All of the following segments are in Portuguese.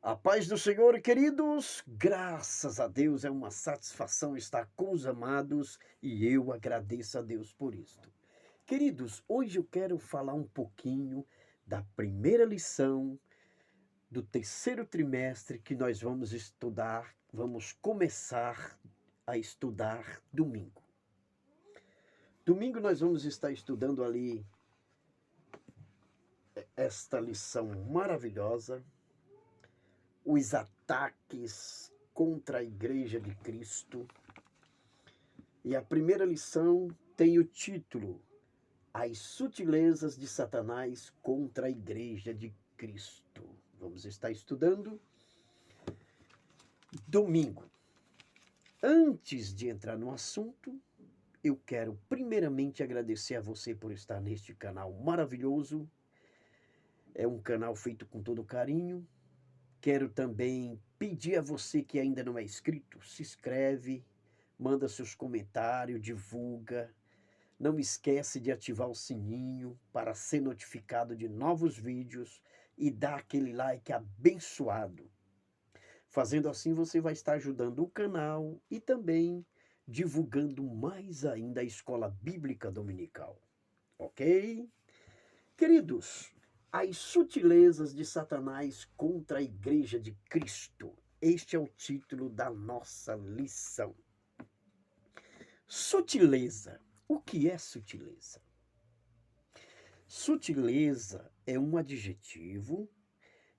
A paz do Senhor, queridos, graças a Deus é uma satisfação estar com os amados e eu agradeço a Deus por isto. Queridos, hoje eu quero falar um pouquinho da primeira lição do terceiro trimestre que nós vamos estudar, vamos começar a estudar domingo. Domingo nós vamos estar estudando ali esta lição maravilhosa, os ataques contra a Igreja de Cristo. E a primeira lição tem o título: As sutilezas de Satanás contra a Igreja de Cristo. Vamos estar estudando domingo. Antes de entrar no assunto, eu quero primeiramente agradecer a você por estar neste canal maravilhoso. É um canal feito com todo carinho. Quero também pedir a você que ainda não é inscrito, se inscreve, manda seus comentários, divulga. Não esquece de ativar o sininho para ser notificado de novos vídeos e dar aquele like abençoado. Fazendo assim, você vai estar ajudando o canal e também divulgando mais ainda a Escola Bíblica Dominical. Ok? Queridos, as sutilezas de Satanás contra a Igreja de Cristo. Este é o título da nossa lição. Sutileza. O que é sutileza? Sutileza é um adjetivo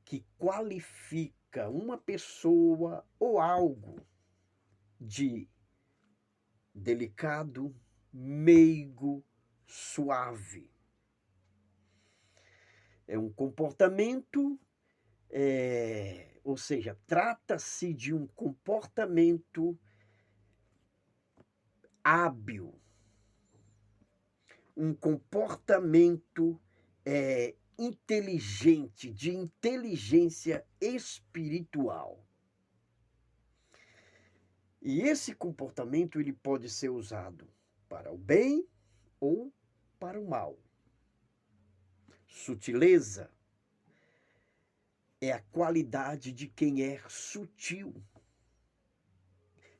que qualifica uma pessoa ou algo de delicado, meigo, suave. É um comportamento, ou seja, trata-se de um comportamento hábil, um comportamento inteligente, de inteligência espiritual. E esse comportamento ele pode ser usado para o bem ou para o mal. Sutileza é a qualidade de quem é sutil.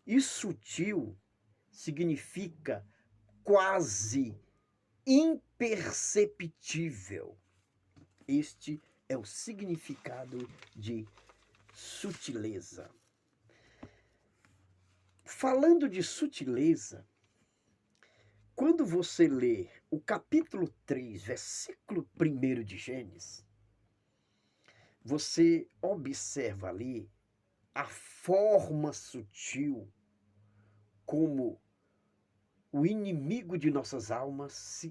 E sutil significa quase imperceptível. Este é o significado de sutileza. Falando de sutileza, quando você lê o capítulo 3, versículo 1 de Gênesis, você observa ali a forma sutil como o inimigo de nossas almas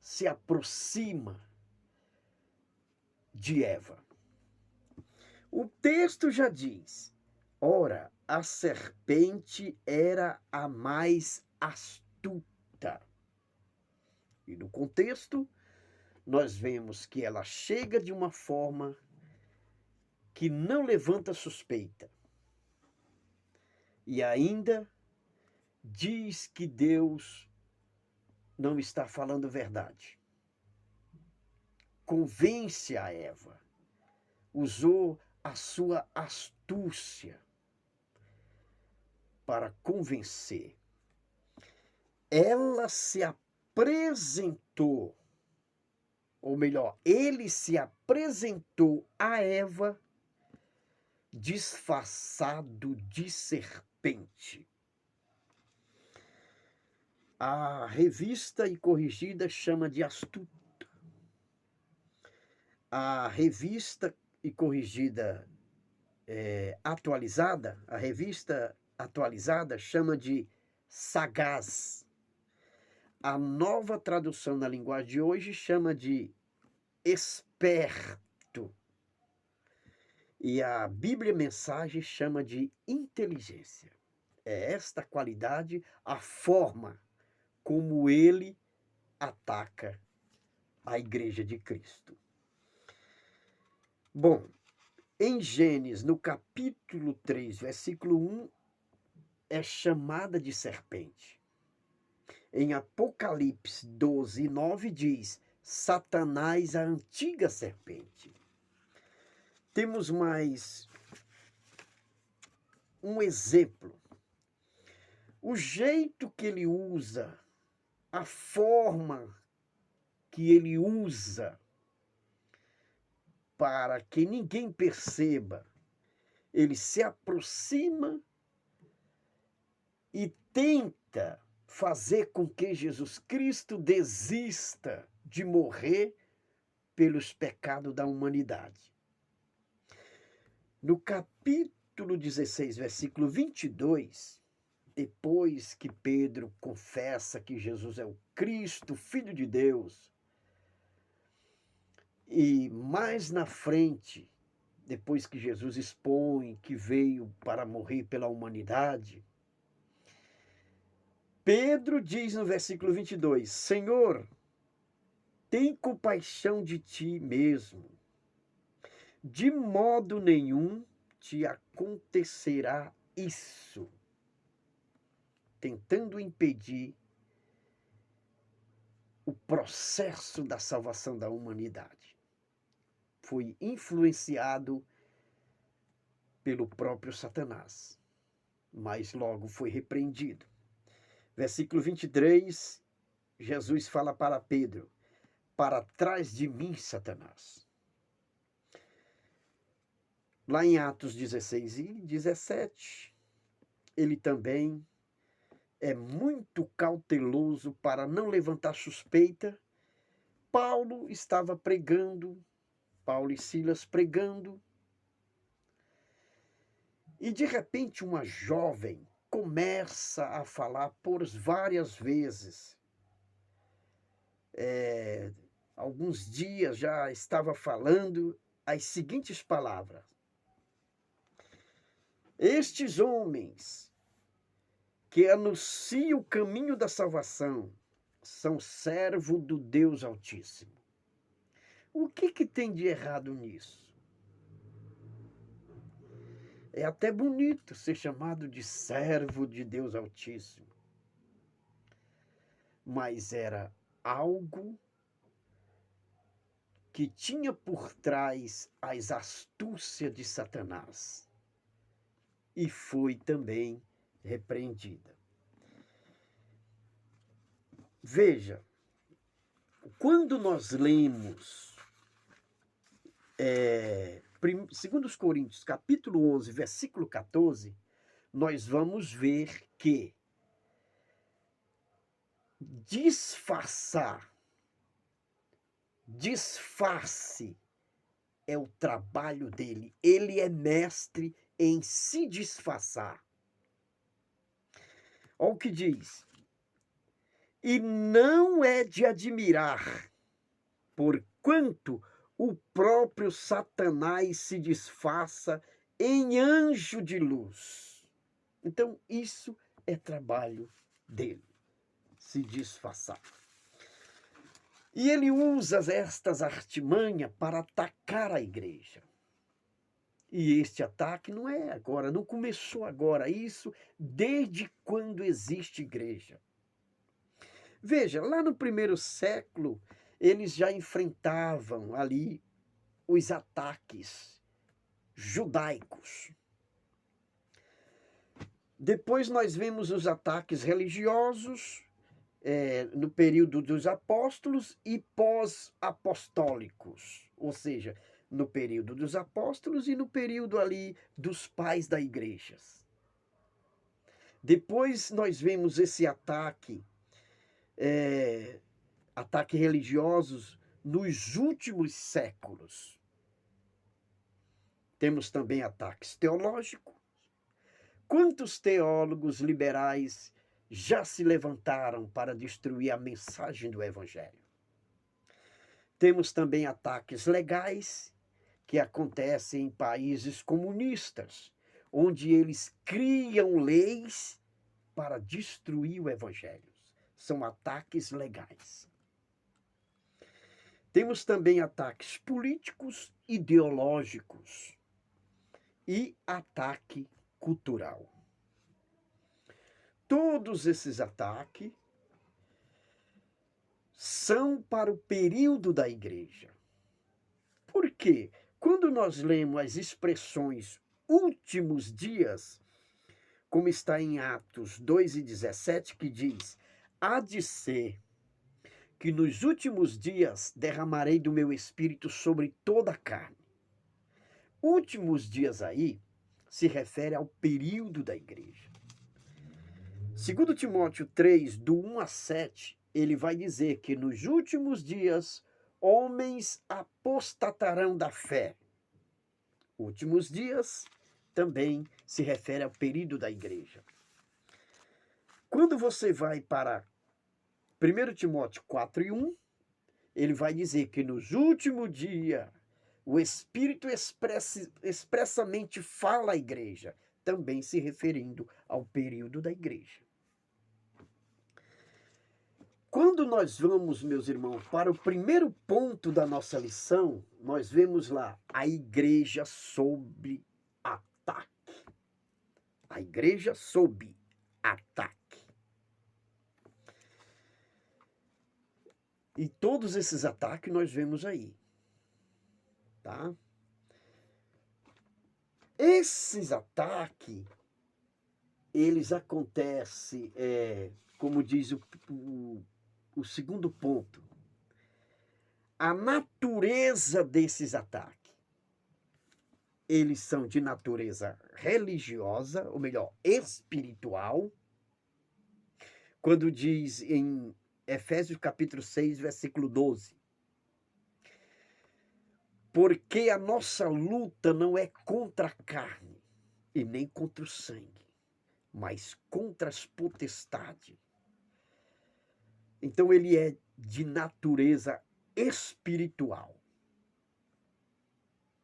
se aproxima de Eva. O texto já diz: ora, a serpente era a mais astuta. E no contexto, nós vemos que ela chega de uma forma que não levanta suspeita. E ainda diz que Deus não está falando verdade. Convence a Eva. Usou a sua astúcia para convencer. Ela se apresentou, ou melhor, ele se apresentou a Eva disfarçado de serpente. A Revista e Corrigida chama de astuta. A Revista e Corrigida atualizada, a Revista Atualizada chama de sagaz. A Nova Tradução na linguagem de hoje chama de esperto. E a Bíblia Mensagem chama de inteligência. É esta qualidade, a forma como ele ataca a Igreja de Cristo. Bom, em Gênesis, no capítulo 3, versículo 1, é chamada de serpente. Em Apocalipse 12, 9 diz: Satanás, a antiga serpente. Temos mais um exemplo. O jeito que ele usa, a forma que ele usa para que ninguém perceba, ele se aproxima e tenta fazer com que Jesus Cristo desista de morrer pelos pecados da humanidade. No capítulo 16, versículo 22, depois que Pedro confessa que Jesus é o Cristo, Filho de Deus, e mais na frente, depois que Jesus expõe que veio para morrer pela humanidade, Pedro diz no versículo 22, Senhor, tem compaixão de ti mesmo. De modo nenhum te acontecerá isso. Tentando impedir o processo da salvação da humanidade. Foi influenciado pelo próprio Satanás, mas logo foi repreendido. Versículo 23, Jesus fala para Pedro, para trás de mim, Satanás. Lá em Atos 16 e 17, ele também é muito cauteloso para não levantar suspeita. Paulo estava pregando, Paulo e Silas pregando, e de repente uma jovem começa a falar por várias vezes. Alguns dias já estava falando as seguintes palavras. Estes homens que anunciam o caminho da salvação são servo do Deus Altíssimo. O que tem de errado nisso? É até bonito ser chamado de servo de Deus Altíssimo. Mas era algo que tinha por trás as astúcias de Satanás. E foi também repreendida. Veja, quando nós lemos 2 Coríntios, capítulo 11, versículo 14, nós vamos ver que disfarce é o trabalho dele. Ele é mestre em se disfarçar. Olha o que diz. E não é de admirar, porquanto o próprio Satanás se disfarça em anjo de luz. Então, isso é trabalho dele, se disfarçar. E ele usa estas artimanhas para atacar a igreja. E este ataque não é agora, não começou agora, isso desde quando existe igreja. Veja, lá no primeiro século, eles já enfrentavam ali os ataques judaicos. Depois nós vemos os ataques religiosos no período dos apóstolos e pós-apostólicos, ou seja, no período dos apóstolos e no período ali dos pais da igreja. Depois nós vemos esse ataque religiosos nos últimos séculos. Temos também ataques teológicos. Quantos teólogos liberais já se levantaram para destruir a mensagem do Evangelho? Temos também ataques legais que acontecem em países comunistas, onde eles criam leis para destruir o Evangelho. São ataques legais. Temos também ataques políticos, ideológicos e ataque cultural. Todos esses ataques são para o período da igreja. Por quê? Quando nós lemos as expressões últimos dias, como está em Atos 2:17, que diz: há de ser que nos últimos dias derramarei do meu espírito sobre toda a carne. Últimos dias aí se refere ao período da igreja. Segundo Timóteo 3, do 1 a 7, ele vai dizer que nos últimos dias homens apostatarão da fé. Últimos dias também se refere ao período da igreja. Quando você vai para 1 Timóteo 4 e 1, ele vai dizer que nos últimos dias o Espírito expressamente fala à igreja, também se referindo ao período da igreja. Quando nós vamos, meus irmãos, para o primeiro ponto da nossa lição, nós vemos lá a igreja sob ataque. A igreja sob ataque. E todos esses ataques nós vemos aí, tá? Esses ataques, eles acontecem, como diz o segundo ponto, a natureza desses ataques. Eles são de natureza religiosa, ou melhor, espiritual. Quando diz em Efésios capítulo 6, versículo 12. Porque a nossa luta não é contra a carne e nem contra o sangue, mas contra as potestades. Então ele é de natureza espiritual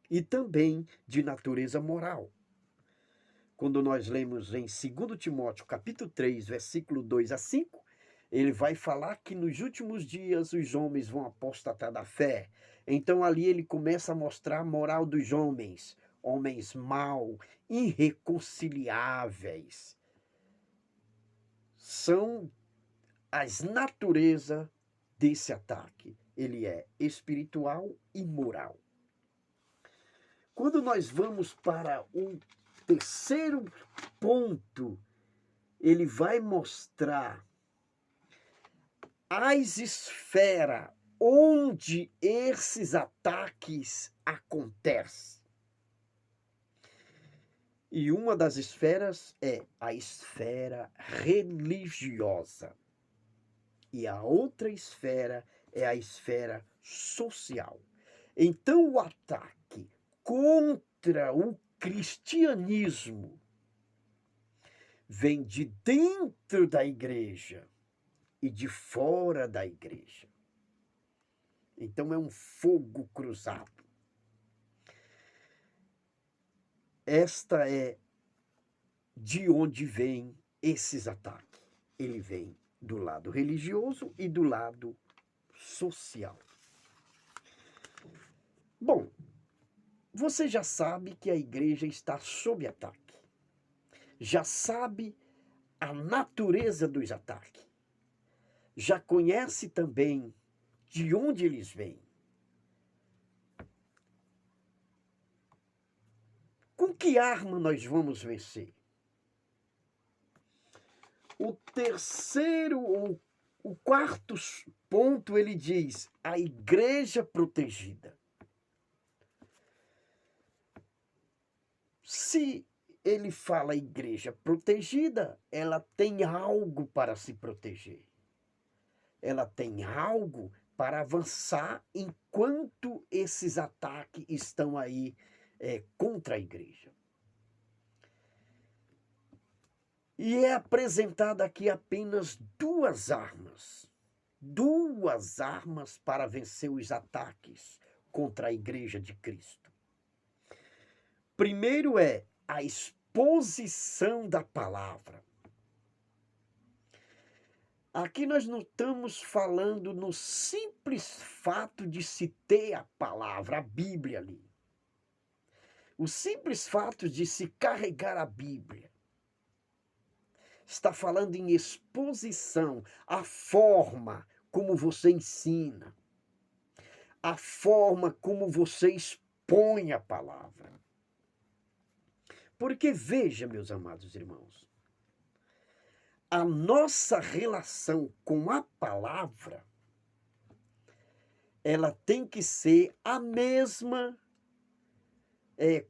e também de natureza moral. Quando nós lemos em 2 Timóteo capítulo 3, versículo 2 a 5, ele vai falar que nos últimos dias os homens vão apostatar da fé. Então ali ele começa a mostrar a moral dos homens. Homens mau, irreconciliáveis. São as naturezas desse ataque. Ele é espiritual e moral. Quando nós vamos para o terceiro ponto, ele vai mostrar as esferas onde esses ataques acontecem. E uma das esferas é a esfera religiosa. E a outra esfera é a esfera social. Então, o ataque contra o cristianismo vem de dentro da igreja e de fora da igreja. Então é um fogo cruzado. Esta é de onde vem esses ataques. Ele vem do lado religioso e do lado social. Bom, você já sabe que a igreja está sob ataque. Já sabe a natureza dos ataques. Já conhece também de onde eles vêm. Com que arma nós vamos vencer? O terceiro, ou o quarto ponto, ele diz, a igreja protegida. Se ele fala igreja protegida, ela tem algo para se proteger. Ela tem algo para avançar enquanto esses ataques estão aí contra a igreja. E é apresentada aqui apenas duas armas para vencer os ataques contra a igreja de Cristo. Primeiro é a exposição da palavra. Aqui nós não estamos falando no simples fato de se ter a palavra, a Bíblia ali. O simples fato de se carregar a Bíblia. Está falando em exposição, a forma como você ensina, a forma como você expõe a palavra. Porque veja, meus amados irmãos, a nossa relação com a palavra, ela tem que ser a mesma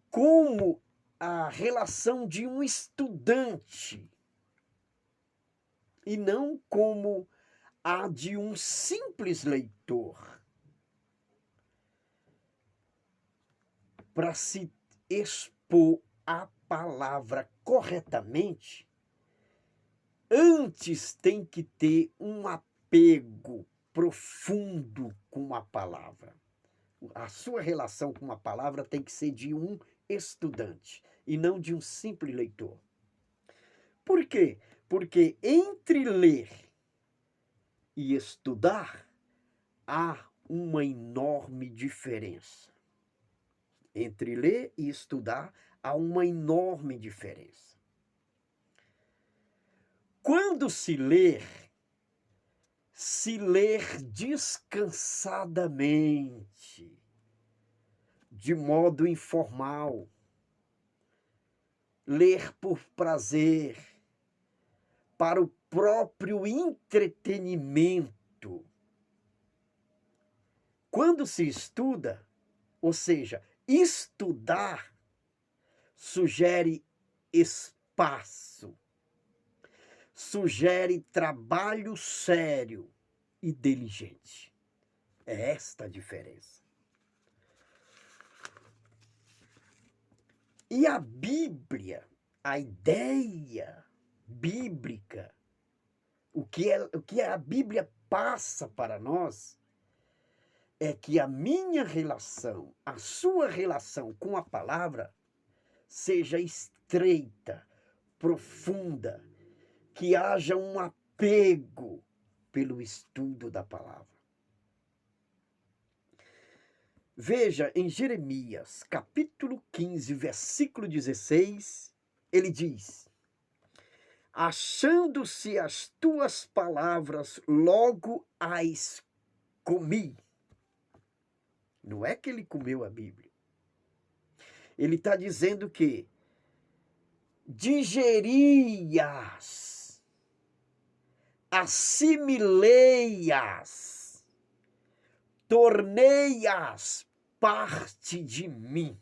como a relação de um estudante e não como a de um simples leitor. Para se expor a palavra corretamente, antes tem que ter um apego profundo com a palavra. A sua relação com a palavra tem que ser de um estudante e não de um simples leitor. Por quê? Porque entre ler e estudar há uma enorme diferença. Entre ler e estudar há uma enorme diferença. Quando se ler descansadamente, de modo informal, ler por prazer, para o próprio entretenimento. Quando se estuda, ou seja, estudar, sugere espaço, sugere trabalho sério e diligente. É esta a diferença. E a Bíblia, a ideia bíblica, o que a Bíblia passa para nós, é que a minha relação, a sua relação com a palavra, seja estreita, profunda, que haja um apego pelo estudo da palavra. Veja, em Jeremias, capítulo 15, versículo 16, ele diz: achando-se as tuas palavras, logo as comi. Não é que ele comeu a Bíblia. Ele está dizendo que digeri-as, assimilei-as, tornei-as parte de mim.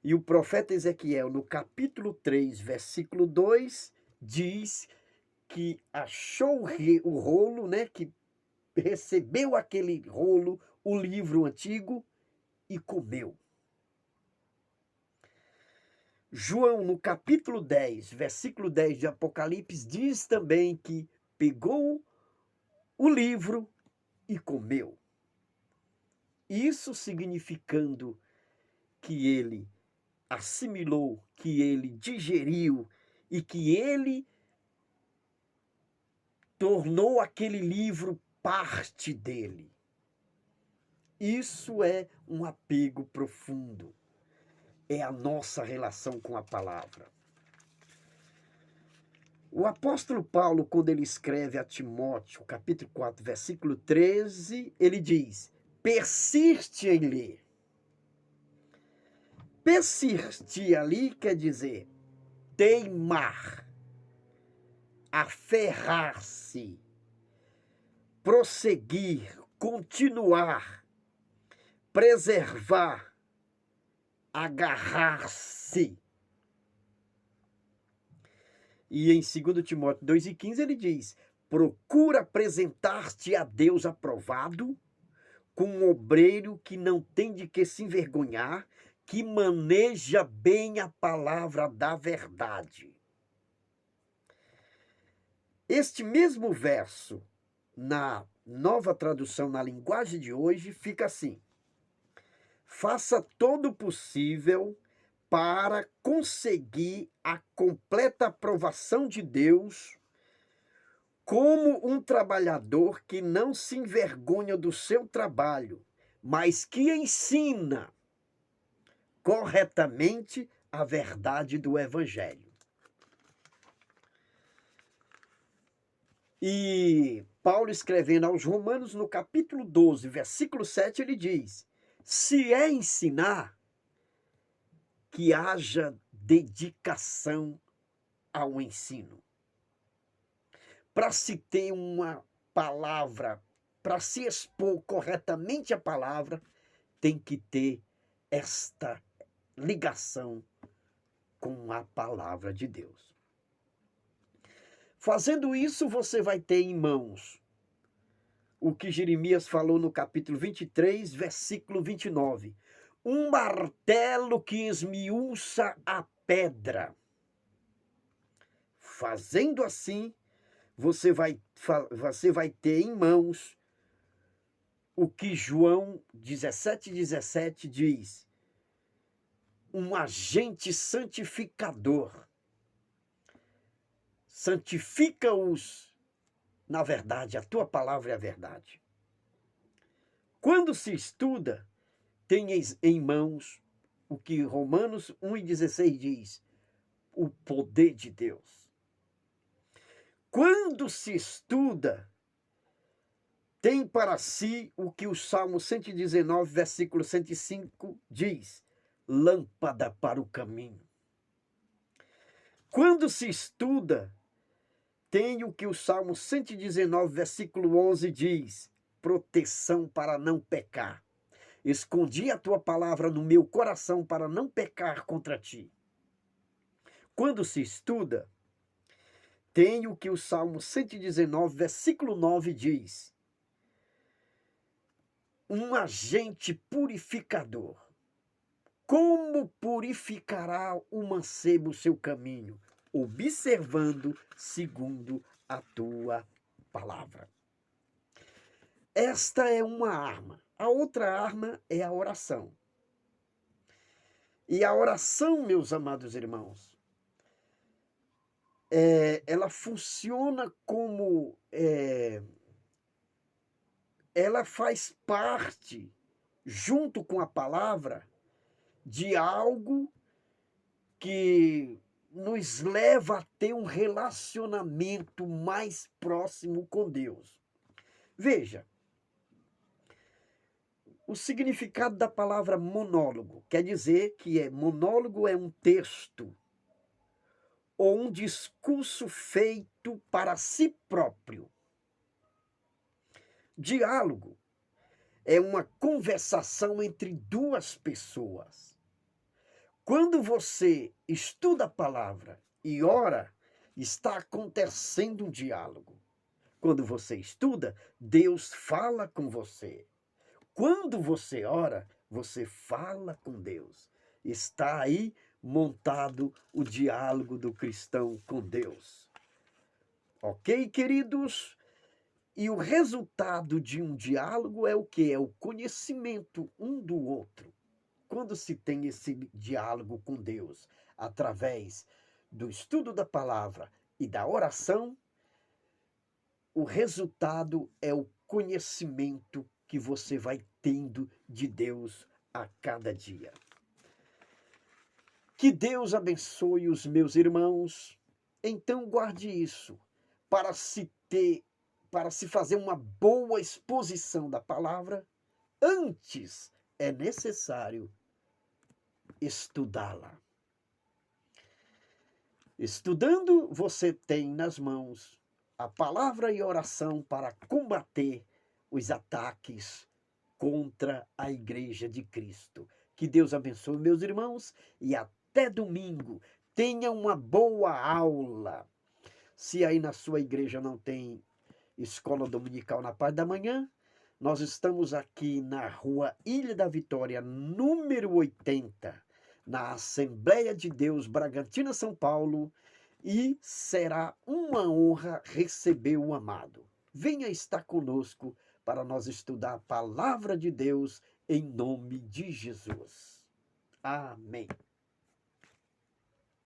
E o profeta Ezequiel, no capítulo 3, versículo 2, diz que achou o rolo, né, que recebeu aquele rolo, o livro antigo, e comeu. João, no capítulo 10, versículo 10 de Apocalipse, diz também que pegou o livro e comeu. Isso significando que ele assimilou, que ele digeriu e que ele tornou aquele livro parte dele. Isso é um apego profundo. É a nossa relação com a palavra. O apóstolo Paulo, quando ele escreve a Timóteo, capítulo 4, versículo 13, ele diz: persiste em ler. Persistir ali quer dizer teimar, aferrar-se, prosseguir, continuar, preservar, agarrar-se. E em 2 Timóteo 2,15 ele diz: procura apresentar-te a Deus aprovado, com um obreiro que não tem de que se envergonhar, que maneja bem a palavra da verdade. Este mesmo verso, na nova tradução, na linguagem de hoje, fica assim: faça todo o possível para conseguir a completa aprovação de Deus, como um trabalhador que não se envergonha do seu trabalho, mas que ensina corretamente a verdade do Evangelho. E Paulo, escrevendo aos Romanos, no capítulo 12, versículo 7, ele diz: se é ensinar, que haja dedicação ao ensino. Para se ter uma palavra, para se expor corretamente a palavra, tem que ter esta ligação com a palavra de Deus. Fazendo isso, você vai ter em mãos o que Jeremias falou no capítulo 23, versículo 29. Um martelo que esmiuça a pedra. Fazendo assim, você vai ter em mãos o que João 17,17 diz. Um agente santificador. Santifica-os na verdade, a tua palavra é a verdade. Quando se estuda, tem em mãos o que Romanos 1,16 diz, o poder de Deus. Quando se estuda, tem para si o que o Salmo 119, versículo 105 diz, lâmpada para o caminho. Quando se estuda, tem o que o Salmo 119, versículo 11 diz, proteção para não pecar. Escondi a tua palavra no meu coração para não pecar contra ti. Quando se estuda, tem o que o Salmo 119, versículo 9 diz, um agente purificador. Como purificará o mancebo o seu caminho? Observando segundo a tua palavra. Esta é uma arma. A outra arma é a oração. E a oração, meus amados irmãos, ela funciona como... ela faz parte, junto com a palavra, de algo que nos leva a ter um relacionamento mais próximo com Deus. Veja, o significado da palavra monólogo quer dizer que monólogo é um texto ou um discurso feito para si próprio. Diálogo é uma conversação entre duas pessoas. Quando você estuda a palavra e ora, está acontecendo um diálogo. Quando você estuda, Deus fala com você. Quando você ora, você fala com Deus. Está aí montado o diálogo do cristão com Deus. Ok, queridos? E o resultado de um diálogo é o quê? É o conhecimento um do outro. Quando se tem esse diálogo com Deus, através do estudo da palavra e da oração, o resultado é o conhecimento que você vai tendo de Deus a cada dia. Que Deus abençoe os meus irmãos. Então guarde isso, para se fazer uma boa exposição da palavra, antes é necessário estudá-la. Estudando, você tem nas mãos a palavra e oração para combater os ataques contra a Igreja de Cristo. Que Deus abençoe, meus irmãos, e até domingo. Tenha uma boa aula. Se aí na sua igreja não tem escola dominical na parte da manhã, nós estamos aqui na rua Ilha da Vitória, número 80, na Assembleia de Deus, Bragantina, São Paulo, e será uma honra receber o amado. Venha estar conosco para nós estudar a palavra de Deus em nome de Jesus. Amém.